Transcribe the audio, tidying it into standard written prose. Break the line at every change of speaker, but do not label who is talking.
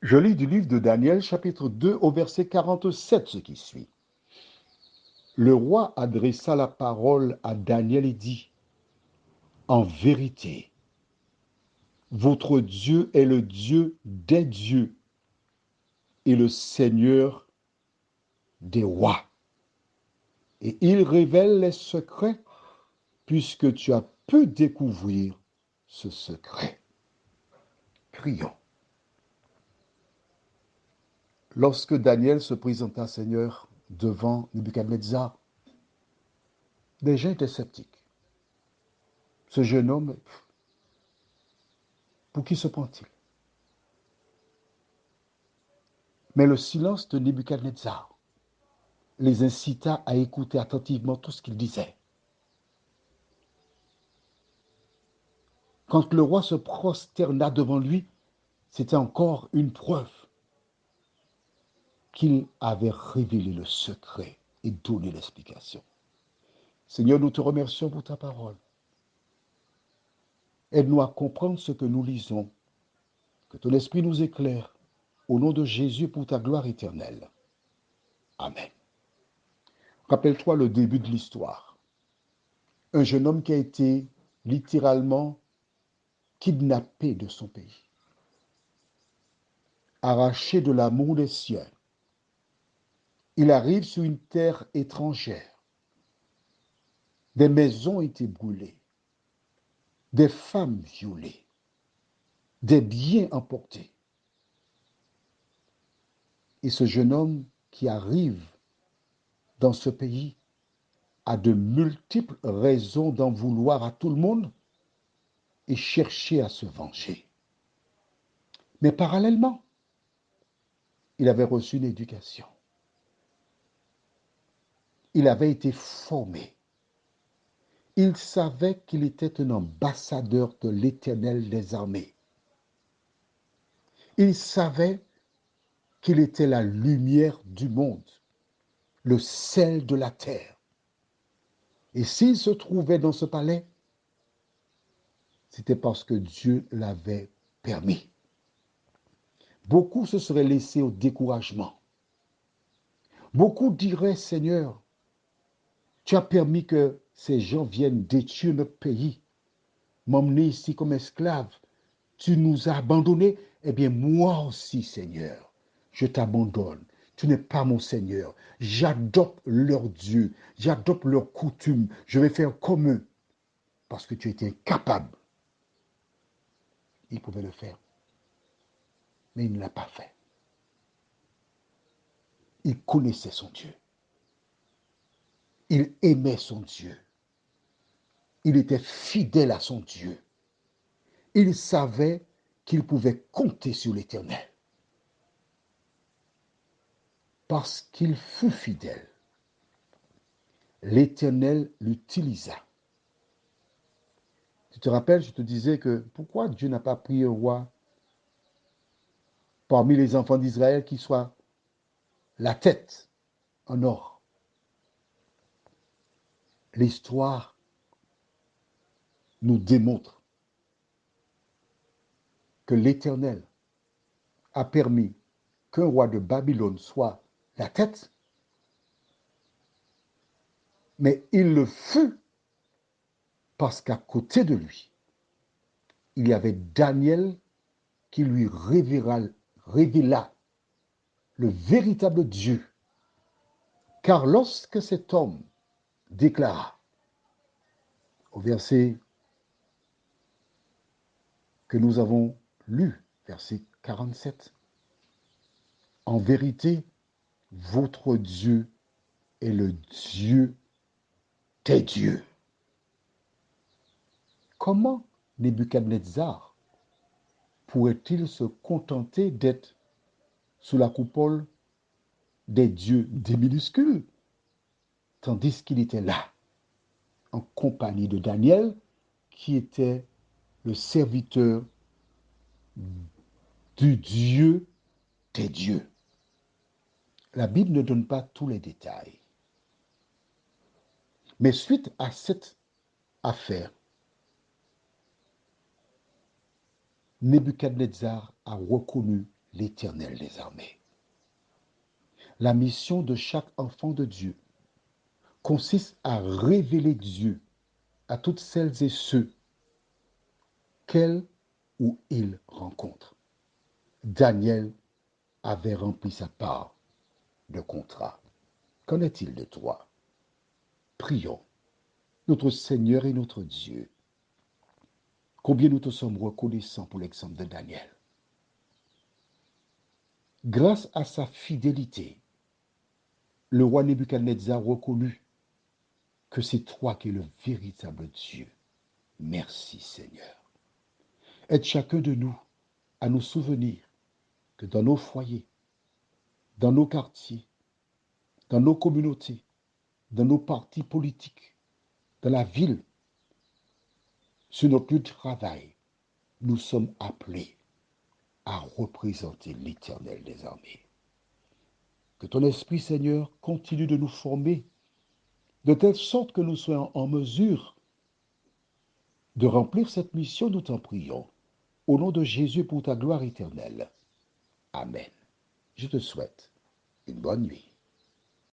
Je lis du livre de Daniel, chapitre 2, au verset 47, ce qui suit. Le roi adressa la parole à Daniel et dit, en vérité, votre Dieu est le Dieu des dieux et le Seigneur des rois. Et il révèle les secrets puisque tu as pu découvrir ce secret. Prions. Lorsque Daniel se présenta, Seigneur, devant Nebuchadnezzar, des gens étaient sceptiques. Ce jeune homme, pour qui se prend-il? Mais le silence de Nebuchadnezzar les incita à écouter attentivement tout ce qu'il disait. Quand le roi se prosterna devant lui, c'était encore une preuve qu'il avait révélé le secret et donné l'explication. Seigneur, nous te remercions pour ta parole. Aide-nous à comprendre ce que nous lisons, que ton esprit nous éclaire, au nom de Jésus pour ta gloire éternelle. Amen. Rappelle-toi le début de l'histoire. Un jeune homme qui a été littéralement kidnappé de son pays, arraché de l'amour des siens. Il arrive sur une terre étrangère. Des maisons ont été brûlées, des femmes violées, des biens emportés. Et ce jeune homme qui arrive dans ce pays a de multiples raisons d'en vouloir à tout le monde et chercher à se venger. Mais parallèlement, il avait reçu une éducation. Il avait été formé. Il savait qu'il était un ambassadeur de l'Éternel des armées. Il savait qu'il était la lumière du monde, le sel de la terre. Et s'il se trouvait dans ce palais, c'était parce que Dieu l'avait permis. Beaucoup se seraient laissés au découragement. Beaucoup diraient, Seigneur, tu as permis que ces gens viennent détruire notre pays, m'emmener ici comme esclave. Tu nous as abandonnés. Eh bien, moi aussi, Seigneur, je t'abandonne. Tu n'es pas mon Seigneur. J'adopte leur Dieu. J'adopte leurs coutumes. Je vais faire comme eux. Parce que tu étais incapable. Il pouvait le faire. Mais il ne l'a pas fait. Il connaissait son Dieu. Il aimait son Dieu. Il était fidèle à son Dieu. Il savait qu'il pouvait compter sur l'Éternel. Parce qu'il fut fidèle, l'Éternel l'utilisa. Tu te rappelles, je te disais que pourquoi Dieu n'a pas pris un roi parmi les enfants d'Israël qui soit la tête en or? L'histoire nous démontre que l'Éternel a permis qu'un roi de Babylone soit la tête, mais il le fut parce qu'à côté de lui, il y avait Daniel qui lui révéla le véritable Dieu. Car lorsque cet homme déclara au verset que nous avons lu, verset 47, en vérité, votre Dieu est le Dieu des dieux. Comment Nebuchadnezzar pourrait-il se contenter d'être sous la coupole des dieux des minuscules, tandis qu'il était là, en compagnie de Daniel, qui était le serviteur du Dieu des dieux. La Bible ne donne pas tous les détails. Mais suite à cette affaire, Nebuchadnezzar a reconnu l'Éternel des armées. La mission de chaque enfant de Dieu consiste à révéler Dieu à toutes celles et ceux qu'elle ou il rencontre. Daniel avait rempli sa part de contrat. Qu'en est-il de toi? Prions. Notre Seigneur et notre Dieu, combien nous te sommes reconnaissants pour l'exemple de Daniel. Grâce à sa fidélité, le roi Nebuchadnezzar reconnut que c'est toi qui es le véritable Dieu. Merci Seigneur. Aide chacun de nous à nous souvenir que dans nos foyers, dans nos quartiers, dans nos communautés, dans nos partis politiques, dans la ville, sur notre lieu de travail, nous sommes appelés à représenter l'Éternel des armées. Que ton Esprit, Seigneur, continue de nous former de telle sorte que nous soyons en mesure de remplir cette mission, nous t'en prions. Au nom de Jésus pour ta gloire éternelle. Amen. Je te souhaite une bonne nuit.